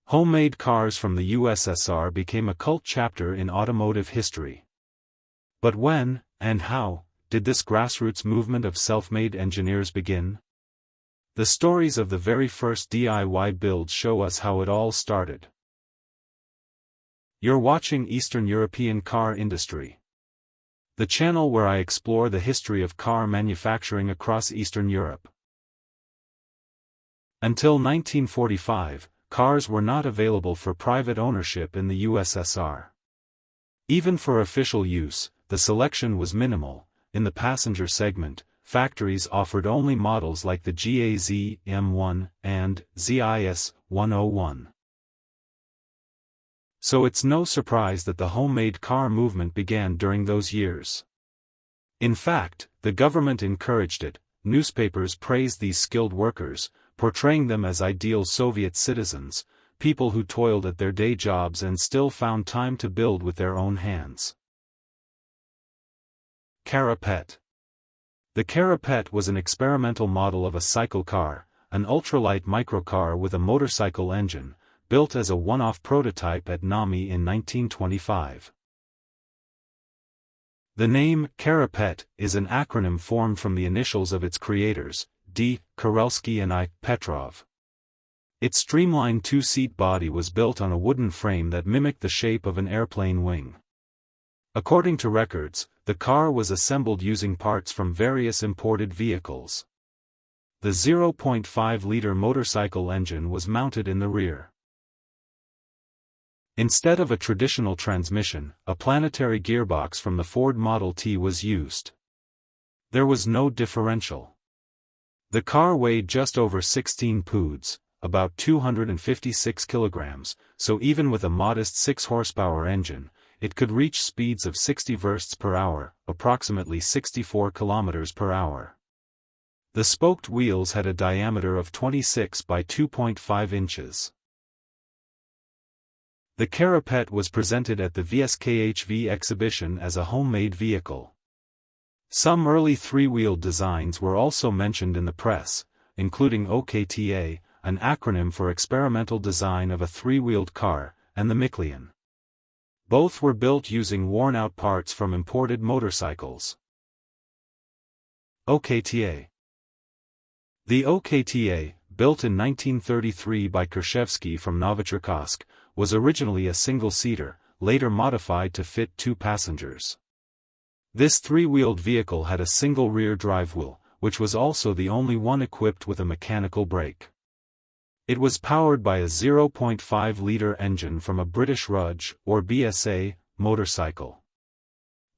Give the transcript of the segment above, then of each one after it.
Homemade cars from the USSR became a cult chapter in automotive history. But when, and how, did this grassroots movement of self-made engineers begin? The stories of the very first DIY builds show us how it all started. You're watching Eastern European Car Industry, the channel where I explore the history of car manufacturing across Eastern Europe. Until 1945, cars were not available for private ownership in the USSR. Even for official use, the selection was minimal. In the passenger segment, factories offered only models like the GAZ M1 and ZIS 101. So it's no surprise that the homemade car movement began during those years. In fact, the government encouraged it. Newspapers praised these skilled workers, portraying them as ideal Soviet citizens, people who toiled at their day jobs and still found time to build with their own hands. Carapet. The Carapet was an experimental model of a cycle car, an ultralight microcar with a motorcycle engine, built as a one-off prototype at Nami in 1925. The name Carapet is an acronym formed from the initials of its creators, D. Karelsky and I. Petrov. Its streamlined two-seat body was built on a wooden frame that mimicked the shape of an airplane wing. According to records, the car was assembled using parts from various imported vehicles. The 0.5-liter motorcycle engine was mounted in the rear. Instead of a traditional transmission, a planetary gearbox from the Ford Model T was used. There was no differential. The car weighed just over 16 pounds, about 256 kilograms, so even with a modest 6-horsepower engine, it could reach speeds of 60 versts per hour, approximately 64 kilometers per hour. The spoked wheels had a diameter of 26 by 2.5 inches. The Carapet was presented at the VSKHV exhibition as a homemade vehicle. Some early three-wheeled designs were also mentioned in the press, including OKTA, an acronym for Experimental Design of a Three-Wheeled Car, and the Miklian. Both were built using worn-out parts from imported motorcycles. OKTA. The OKTA, built in 1933 by Kershevsky from Novocherkassk, was originally a single-seater, later modified to fit 2 passengers. This three-wheeled vehicle had a single rear drive wheel, which was also the only one equipped with a mechanical brake. It was powered by a 0.5-liter engine from a British Rudge, or BSA, motorcycle.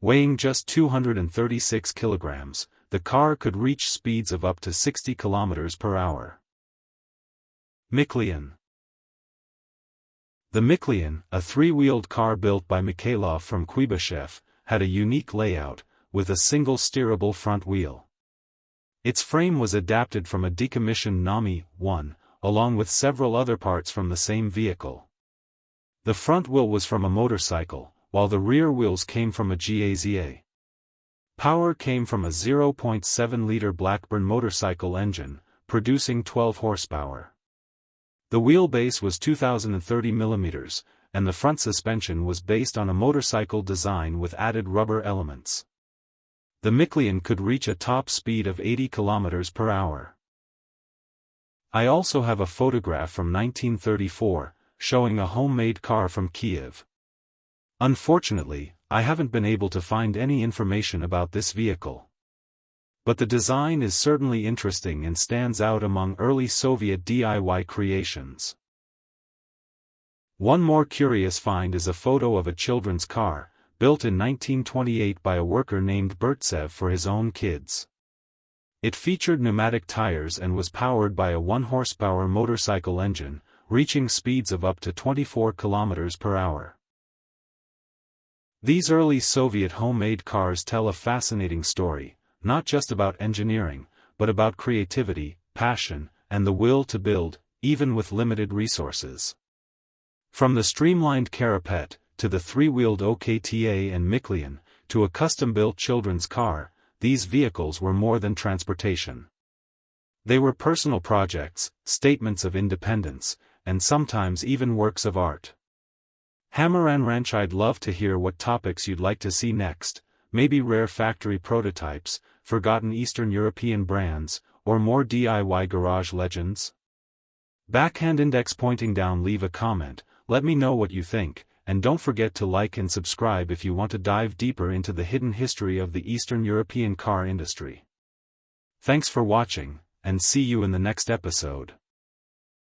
Weighing just 236 kilograms, the car could reach speeds of up to 60 kilometers per hour. Miklian. The Miklian, a three-wheeled car built by Mikhailov from Kuibyshev, had a unique layout, with a single steerable front wheel. Its frame was adapted from a decommissioned Nami 1, along with several other parts from the same vehicle. The front wheel was from a motorcycle, while the rear wheels came from a GAZA. Power came from a 0.7-liter Blackburn motorcycle engine, producing 12 horsepower. The wheelbase was 2,030 mm, and the front suspension was based on a motorcycle design with added rubber elements. The Miklian could reach a top speed of 80 km per hour. I also have a photograph from 1934, showing a homemade car from Kiev. Unfortunately, I haven't been able to find any information about this vehicle. But the design is certainly interesting and stands out among early Soviet DIY creations. One more curious find is a photo of a children's car, built in 1928 by a worker named Burtsev for his own kids. It featured pneumatic tires and was powered by a 1-horsepower motorcycle engine, reaching speeds of up to 24 kilometers per hour. These early Soviet homemade cars tell a fascinating story, not just about engineering, but about creativity, passion, and the will to build, even with limited resources. From the streamlined Carapet, to the three-wheeled OKTA and Miklian, to a custom-built children's car, these vehicles were more than transportation. They were personal projects, statements of independence, and sometimes even works of art. Hammer and Wrench. I'd love to hear what topics you'd like to see next, maybe rare factory prototypes, forgotten Eastern European brands, or more DIY garage legends? Backhand index pointing down. Leave a comment, let me know what you think, and don't forget to like and subscribe if you want to dive deeper into the hidden history of the Eastern European car industry. Thanks for watching, and see you in the next episode.